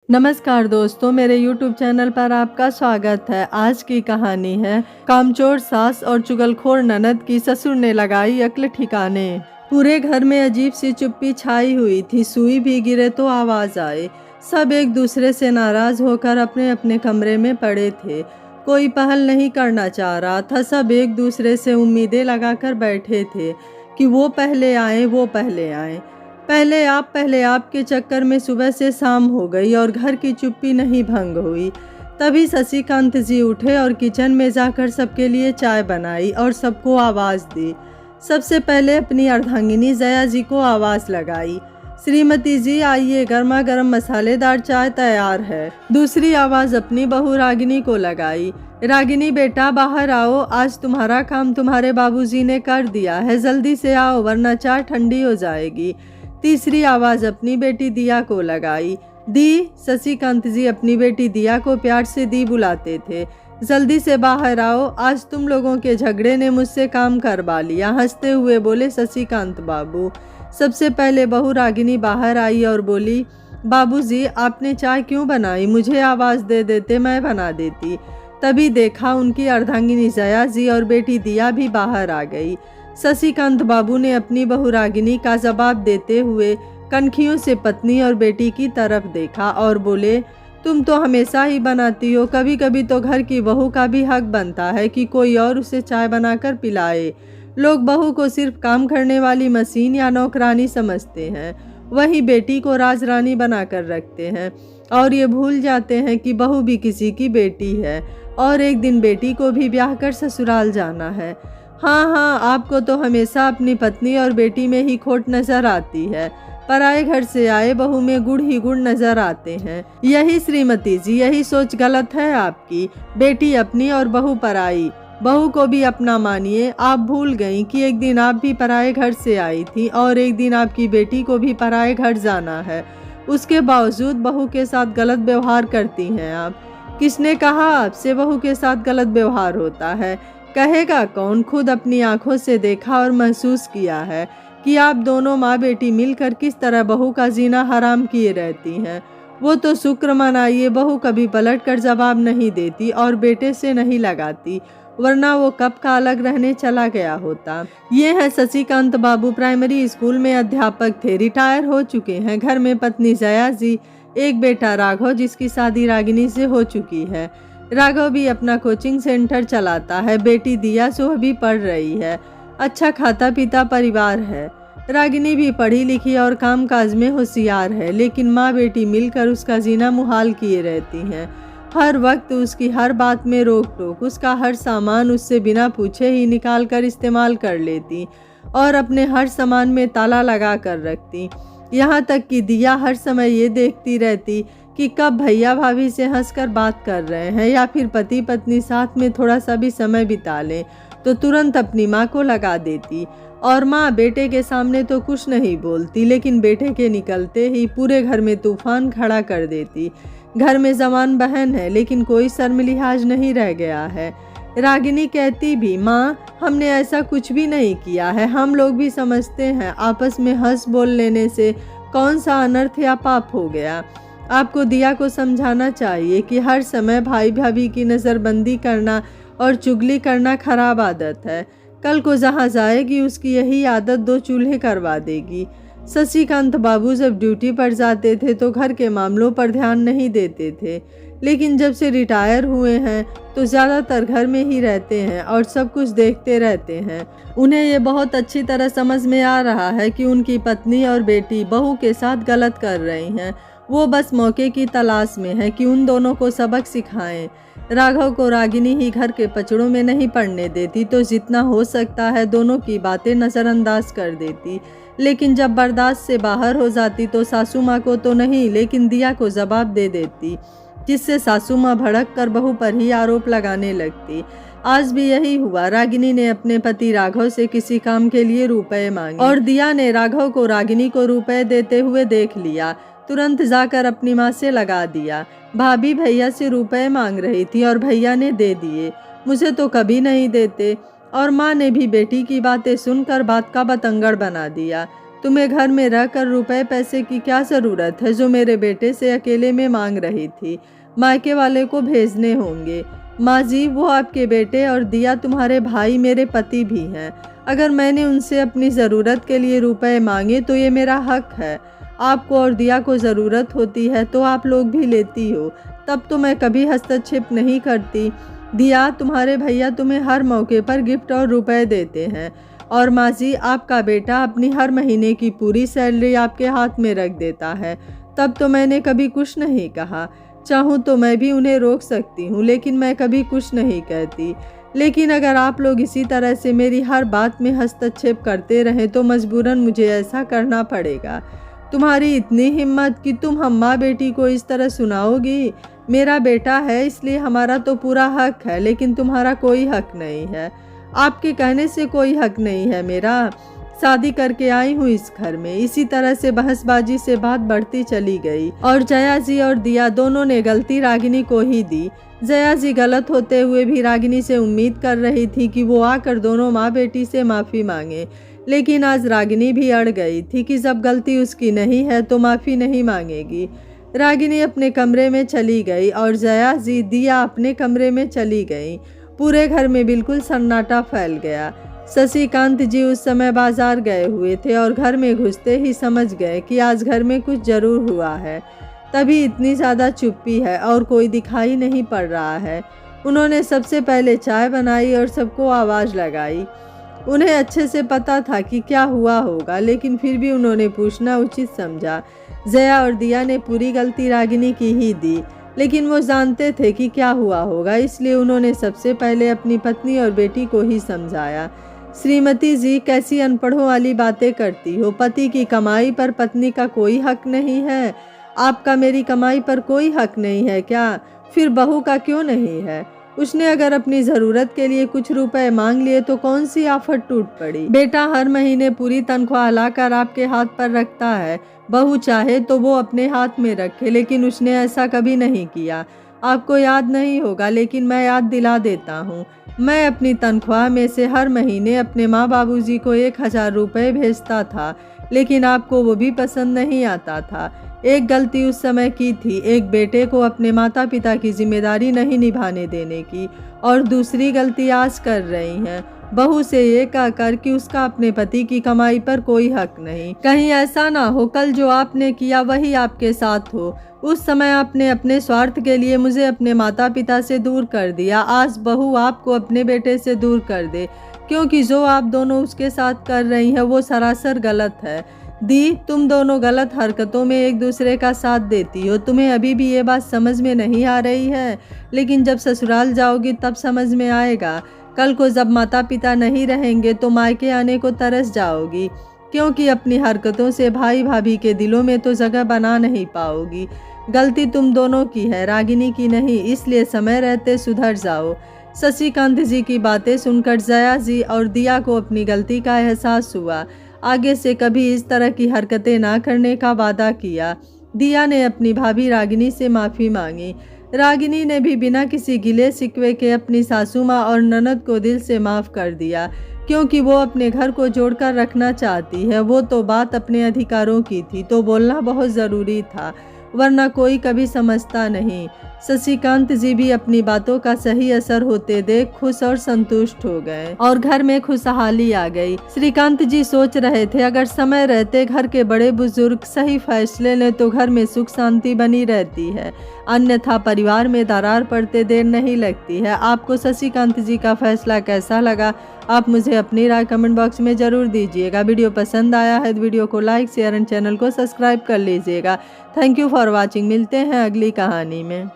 नमस्कार दोस्तों, मेरे YouTube चैनल पर आपका स्वागत है। आज की कहानी है कामचोर सास और चुगलखोर ननद की ससुर ने लगाई अक्ल ठिकाने। पूरे घर में अजीब सी चुप्पी छाई हुई थी। सुई भी गिरे तो आवाज आए। सब एक दूसरे से नाराज होकर अपने अपने कमरे में पड़े थे। कोई पहल नहीं करना चाह रहा था। सब एक दूसरे से उम्मीदें लगाकर बैठे थे कि वो पहले आए, वो पहले आए। पहले आप के चक्कर में सुबह से शाम हो गई और घर की चुप्पी नहीं भंग हुई। तभी शशिकांत जी उठे और किचन में जाकर सबके लिए चाय बनाई और सबको आवाज़ दी। सबसे पहले अपनी अर्धांगिनी जया जी को आवाज़ लगाई, श्रीमती जी आइए, गर्मा गर्म मसालेदार चाय तैयार है। दूसरी आवाज़ अपनी बहू रागिनी को लगाई, रागिनी बेटा बाहर आओ, आज तुम्हारा काम तुम्हारे बाबूजी ने कर दिया है, जल्दी से आओ वरना चाय ठंडी हो जाएगी। तीसरी आवाज़ अपनी बेटी दिया को लगाई, दी। शशिकांत जी अपनी बेटी दिया को प्यार से दी बुलाते थे। जल्दी से बाहर आओ, आज तुम लोगों के झगड़े ने मुझसे काम करवा लिया, हंसते हुए बोले शशिकांत बाबू। सबसे पहले बहू रागिनी बाहर आई और बोली, बाबूजी आपने चाय क्यों बनाई, मुझे आवाज़ दे देते मैं बना देती। तभी देखा उनकी अर्धांगिनी जया जी और बेटी दिया भी बाहर आ गई। शशिकांत बाबू ने अपनी बहू रागिनी का जवाब देते हुए कनखियों से पत्नी और बेटी की तरफ देखा और बोले, तुम तो हमेशा ही बनाती हो, कभी कभी तो घर की बहू का भी हक बनता है कि कोई और उसे चाय बनाकर पिलाए। लोग बहू को सिर्फ काम करने वाली मशीन या नौकरानी समझते हैं, वहीं बेटी को राजरानी बनाकर रखते हैं और ये भूल जाते हैं कि बहू भी किसी की बेटी है और एक दिन बेटी को भी ब्याह कर ससुराल जाना है। हाँ, आपको तो हमेशा अपनी पत्नी और बेटी में ही खोट नजर आती है, पराए घर से आए बहू में गुड़ ही गुड़ नजर आते हैं। यही श्रीमती जी, यही सोच गलत है आपकी। बेटी अपनी और बहू पराई। बहू को भी अपना मानिए। आप भूल गई कि एक दिन आप भी पराए घर से आई थी और एक दिन आपकी बेटी को भी पराए घर जाना है। उसके बावजूद बहू के साथ गलत व्यवहार करती हैं आप। किसने कहा आपसे बहू के साथ गलत व्यवहार होता है? कहेगा कौन? खुद अपनी आंखों से देखा और महसूस किया है कि आप दोनों माँ बेटी मिलकर किस तरह बहू का जीना हराम किए रहती हैं। वो तो शुक्र मनाइए बहू कभी पलट कर जवाब नहीं देती और बेटे से नहीं लगाती, वरना वो कब का अलग रहने चला गया होता। ये है शशिकांत बाबू, प्राइमरी स्कूल में अध्यापक थे, रिटायर हो चुके हैं। घर में पत्नी जया जी, एक बेटा राघव जिसकी शादी रागिनी से हो चुकी है। राघव भी अपना कोचिंग सेंटर चलाता है। बेटी दिया सो भी पढ़ रही है। अच्छा खाता पीता परिवार है। रागिनी भी पढ़ी लिखी और कामकाज में होशियार है, लेकिन माँ बेटी मिलकर उसका जीना मुहाल किए रहती हैं। हर वक्त उसकी हर बात में रोक टोक, उसका हर सामान उससे बिना पूछे ही निकाल कर इस्तेमाल कर लेती और अपने हर सामान में ताला लगा कर रखती। यहाँ तक कि दिया हर समय ये देखती रहती कि कब भैया भाभी से हंसकर बात कर रहे हैं या फिर पति पत्नी साथ में थोड़ा सा भी समय बिता लें तो तुरंत अपनी माँ को लगा देती। और माँ बेटे के सामने तो कुछ नहीं बोलती, लेकिन बेटे के निकलते ही पूरे घर में तूफान खड़ा कर देती। घर में जवान बहन है, लेकिन कोई शर्म लिहाज नहीं रह गया है। रागिनी कहती भी, माँ हमने ऐसा कुछ भी नहीं किया है, हम लोग भी समझते हैं आपस में हंस बोल लेने से कौन सा अनर्थ या पाप हो गया। आपको दिया को समझाना चाहिए कि हर समय भाई भाभी की नज़रबंदी करना और चुगली करना खराब आदत है। कल को जहाँ जाएगी उसकी यही आदत 2 चूल्हे करवा देगी। शशिकांत बाबू जब ड्यूटी पर जाते थे तो घर के मामलों पर ध्यान नहीं देते थे, लेकिन जब से रिटायर हुए हैं तो ज़्यादातर घर में ही रहते हैं और सब कुछ देखते रहते हैं। उन्हें ये बहुत अच्छी तरह समझ में आ रहा है कि उनकी पत्नी और बेटी बहू के साथ गलत कर रही हैं। वो बस मौके की तलाश में है कि उन दोनों को सबक सिखाएं। राघव को रागिनी ही घर के पचड़ों में नहीं पड़ने देती, तो जितना हो सकता है दोनों की बातें नज़रअंदाज कर देती, लेकिन जब बर्दाश्त से बाहर हो जाती तो सासू माँ को तो नहीं लेकिन दिया को जवाब दे देती, जिससे सासू माँ भड़क कर बहू पर ही आरोप लगाने लगती। आज भी यही हुआ। रागिनी ने अपने पति राघव से किसी काम के लिए रुपए मांगे और दिया ने राघव को रागिनी को रुपए देते हुए देख लिया। तुरंत जाकर अपनी माँ से लगा दिया। भाभी भैया से रुपए मांग रही थी और भैया ने दे दिए, मुझे तो कभी नहीं देते। और माँ ने भी बेटी की बातें सुनकर बात का बतंगड़ बना दिया। तुम्हें घर में रहकर रुपए पैसे की क्या ज़रूरत है जो मेरे बेटे से अकेले में मांग रही थी? मायके वाले को भेजने होंगे। माँ जी, वो आपके बेटे और दिया तुम्हारे भाई मेरे पति भी हैं। अगर मैंने उनसे अपनी ज़रूरत के लिए रुपए मांगे तो ये मेरा हक है। आपको और दिया को ज़रूरत होती है तो आप लोग भी लेती हो, तब तो मैं कभी हस्तक्षेप नहीं करती। दिया, तुम्हारे भैया तुम्हें हर मौके पर गिफ्ट और रुपए देते हैं और माँ जी, आपका बेटा अपनी हर महीने की पूरी सैलरी आपके हाथ में रख देता है, तब तो मैंने कभी कुछ नहीं कहा। चाहूँ तो मैं भी उन्हें रोक सकती हूँ, लेकिन मैं कभी कुछ नहीं कहती। लेकिन अगर आप लोग इसी तरह से मेरी हर बात में हस्तक्षेप करते रहें तो मजबूरन मुझे ऐसा करना पड़ेगा। तुम्हारी इतनी हिम्मत कि तुम हम माँ बेटी को इस तरह सुनाओगी? मेरा बेटा है इसलिए हमारा तो पूरा हक है, लेकिन तुम्हारा कोई हक नहीं है। आपके कहने से कोई हक नहीं है मेरा। शादी करके आई हूँ इस घर में। इसी तरह से बहसबाजी से बात बढ़ती चली गई और जया जी और दिया दोनों ने गलती रागिनी को ही दी। जया जी गलत होते हुए भी रागिनी से उम्मीद कर रही थी कि वो आकर दोनों माँ बेटी से माफ़ी मांगे, लेकिन आज रागिनी भी अड़ गई थी कि जब गलती उसकी नहीं है तो माफ़ी नहीं मांगेगी। रागिनी अपने कमरे में चली गई और जया जी दिया अपने कमरे में चली गई। पूरे घर में बिल्कुल सन्नाटा फैल गया। शशिकांत जी उस समय बाजार गए हुए थे और घर में घुसते ही समझ गए कि आज घर में कुछ जरूर हुआ है, तभी इतनी ज़्यादा चुप्पी है और कोई दिखाई नहीं पड़ रहा है। उन्होंने सबसे पहले चाय बनाई और सबको आवाज़ लगाई। उन्हें अच्छे से पता था कि क्या हुआ होगा, लेकिन फिर भी उन्होंने पूछना उचित समझा। जया और दिया ने पूरी गलती रागिनी की ही दी, लेकिन वो जानते थे कि क्या हुआ होगा, इसलिए उन्होंने सबसे पहले अपनी पत्नी और बेटी को ही समझाया। श्रीमती जी, कैसी अनपढ़ों वाली बातें करती हो? पति की कमाई पर पत्नी का कोई हक नहीं है? आपका मेरी कमाई पर कोई हक नहीं है क्या? फिर बहू का क्यों नहीं है? उसने अगर अपनी ज़रूरत के लिए कुछ रुपए मांग लिए तो कौन सी आफत टूट पड़ी? बेटा हर महीने पूरी तनख्वाह लाकर आपके हाथ पर रखता है। बहू चाहे तो वो अपने हाथ में रखे, लेकिन उसने ऐसा कभी नहीं किया। आपको याद नहीं होगा, लेकिन मैं याद दिला देता हूँ। मैं अपनी तनख्वाह में से हर महीने अपने माँ बाबूजी को 1000 रुपये भेजता था, लेकिन आपको वो भी पसंद नहीं आता था। एक गलती उस समय की थी, एक बेटे को अपने माता पिता की जिम्मेदारी नहीं निभाने देने की, और दूसरी गलती आज कर रही हैं, बहू से ये कहकर कि उसका अपने पति की कमाई पर कोई हक नहीं। कहीं ऐसा ना हो कल जो आपने किया वही आपके साथ हो। उस समय आपने अपने स्वार्थ के लिए मुझे अपने माता पिता से दूर कर दिया, आज बहू आपको अपने बेटे से दूर कर दे, क्योंकि जो आप दोनों उसके साथ कर रही हैं वो सरासर गलत है। दी, तुम दोनों गलत हरकतों में एक दूसरे का साथ देती हो। तुम्हें अभी भी ये बात समझ में नहीं आ रही है, लेकिन जब ससुराल जाओगी तब समझ में आएगा। कल को जब माता पिता नहीं रहेंगे तो मायके आने को तरस जाओगी, क्योंकि अपनी हरकतों से भाई भाभी के दिलों में तो जगह बना नहीं पाओगी। गलती तुम दोनों की है, रागिनी की नहीं, इसलिए समय रहते सुधर जाओ। शशिकांत जी की बातें सुनकर जया जी और दिया को अपनी गलती का एहसास हुआ। आगे से कभी इस तरह की हरकतें ना करने का वादा किया। दिया ने अपनी भाभी रागिनी से माफ़ी मांगी। रागिनी ने भी बिना किसी गिले शिकवे के अपनी सासू माँ और ननद को दिल से माफ़ कर दिया, क्योंकि वो अपने घर को जोड़कर रखना चाहती है। वो तो बात अपने अधिकारों की थी, तो बोलना बहुत ज़रूरी था, वरना कोई कभी समझता नहीं। शशिकांत जी भी अपनी बातों का सही असर होते देख खुश और संतुष्ट हो गए और घर में खुशहाली आ गई। श्रीकांत जी सोच रहे थे, अगर समय रहते घर के बड़े बुजुर्ग सही फैसले लें तो घर में सुख शांति बनी रहती है, अन्यथा परिवार में दरार पड़ते देर नहीं लगती है। आपको शशिकांत जी का फैसला कैसा लगा? आप मुझे अपनी राय कमेंट बॉक्स में ज़रूर दीजिएगा। वीडियो पसंद आया है तो वीडियो को लाइक शेयर एंड चैनल को सब्सक्राइब कर लीजिएगा। Thank you for watching. मिलते हैं अगली कहानी में।